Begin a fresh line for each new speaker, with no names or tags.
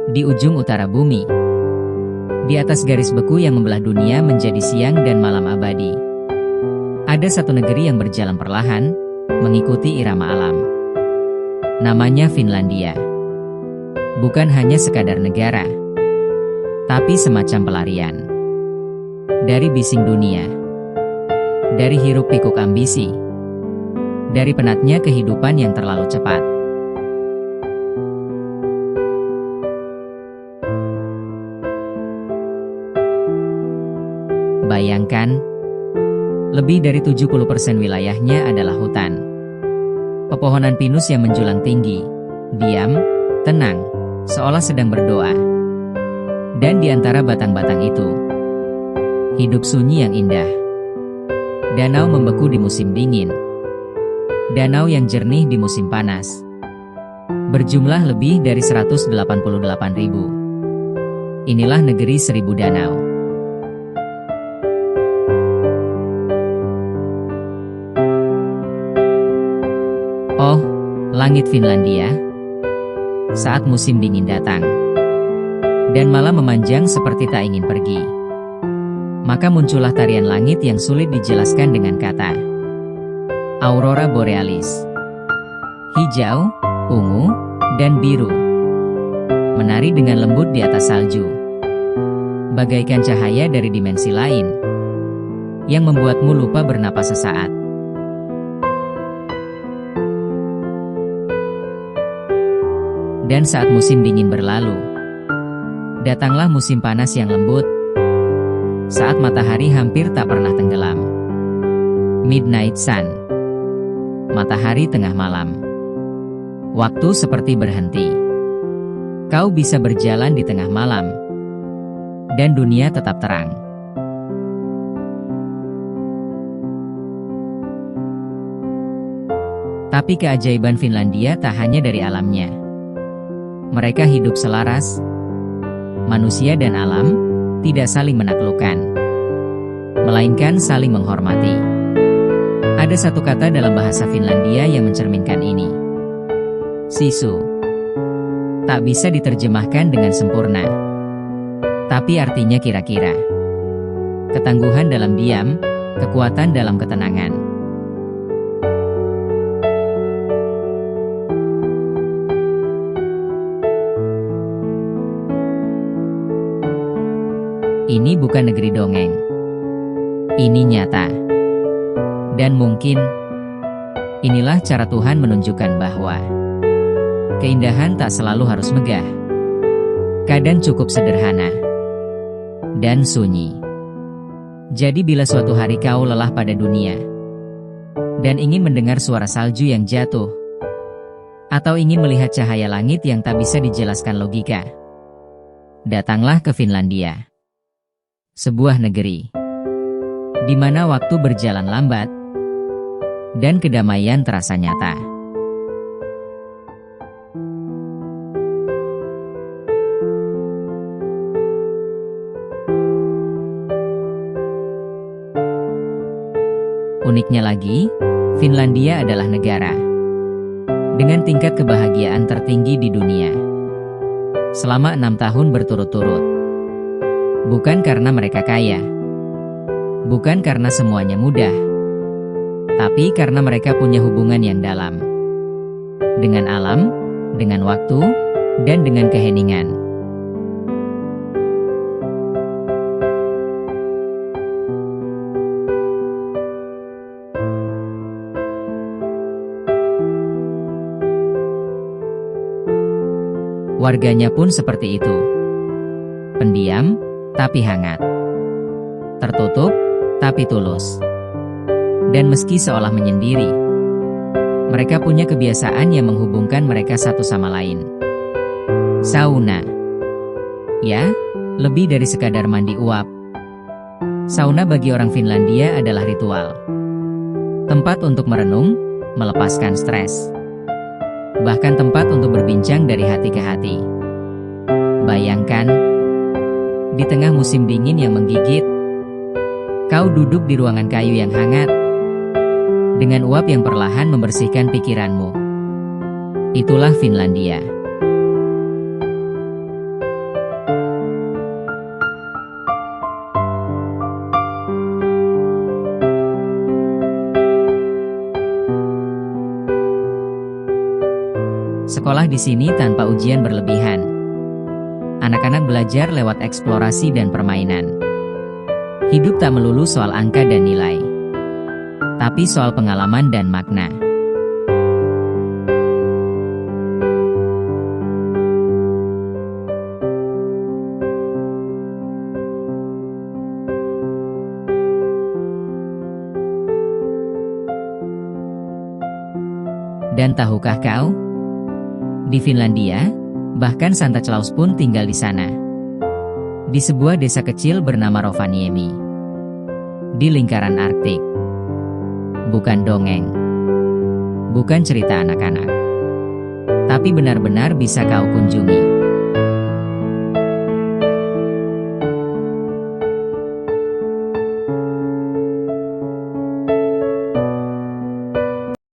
di ujung utara bumi. Di atas garis beku yang membelah dunia menjadi siang dan malam abadi. Ada satu negeri yang berjalan perlahan, mengikuti irama alam. Namanya Finlandia. Bukan hanya sekadar negara, tapi semacam pelarian. Dari bising dunia, dari hiruk pikuk ambisi, dari penatnya kehidupan yang terlalu cepat. Bayangkan, lebih dari 70% wilayahnya adalah hutan. Pepohonan pinus yang menjulang tinggi, diam, tenang, seolah sedang berdoa. Dan di antara batang-batang itu, hidup sunyi yang indah. Danau membeku di musim dingin. Danau yang jernih di musim panas. Berjumlah lebih dari 188.000. Inilah negeri 1000 danau. Oh, langit Finlandia, saat musim dingin datang, dan malam memanjang seperti tak ingin pergi, maka muncullah tarian langit yang sulit dijelaskan dengan kata. Aurora Borealis. Hijau, ungu, dan biru. Menari dengan lembut di atas salju. Bagaikan cahaya dari dimensi lain, yang membuatmu lupa bernapas sesaat. Dan saat musim dingin berlalu, datanglah musim panas yang lembut, saat matahari hampir tak pernah tenggelam. Midnight Sun. Matahari tengah malam. Waktu seperti berhenti. Kau bisa berjalan di tengah malam, dan dunia tetap terang. Tapi keajaiban Finlandia tak hanya dari alamnya. Mereka hidup selaras. Manusia dan alam tidak saling menaklukkan, melainkan saling menghormati. Ada satu kata dalam bahasa Finlandia yang mencerminkan ini. Sisu. Tak bisa diterjemahkan dengan sempurna, tapi artinya kira-kira. Ketangguhan dalam diam, kekuatan dalam ketenangan. Ini bukan negeri dongeng. Ini nyata. Dan mungkin, inilah cara Tuhan menunjukkan bahwa keindahan tak selalu harus megah. Kadang cukup sederhana dan sunyi. Jadi bila suatu hari kau lelah pada dunia, dan ingin mendengar suara salju yang jatuh, atau ingin melihat cahaya langit yang tak bisa dijelaskan logika, datanglah ke Finlandia. Sebuah negeri di mana waktu berjalan lambat dan kedamaian terasa nyata. Uniknya lagi, Finlandia adalah negara dengan tingkat kebahagiaan tertinggi di dunia selama 6 tahun berturut-turut. Bukan karena mereka kaya, bukan karena semuanya mudah, tapi karena mereka punya hubungan yang dalam dengan alam, dengan waktu, dan dengan keheningan. Warganya pun seperti itu. Pendiam, tapi hangat. Tertutup, tapi tulus. Dan meski seolah menyendiri, mereka punya kebiasaan yang menghubungkan mereka satu sama lain. Sauna. Ya, lebih dari sekadar mandi uap. Sauna bagi orang Finlandia adalah ritual. Tempat untuk merenung, melepaskan stres. Bahkan tempat untuk berbincang dari hati ke hati. Bayangkan, di tengah musim dingin yang menggigit, kau duduk di ruangan kayu yang hangat, dengan uap yang perlahan membersihkan pikiranmu. Itulah Finlandia. Sekolah di sini tanpa ujian berlebihan. Anak-anak belajar lewat eksplorasi dan permainan. Hidup tak melulu soal angka dan nilai, tapi soal pengalaman dan makna. Dan tahukah kau? Di Finlandia, bahkan Santa Claus pun tinggal di sana. Di sebuah desa kecil bernama Rovaniemi. Di lingkaran Arktik. Bukan dongeng. Bukan cerita anak-anak. Tapi benar-benar bisa kau kunjungi.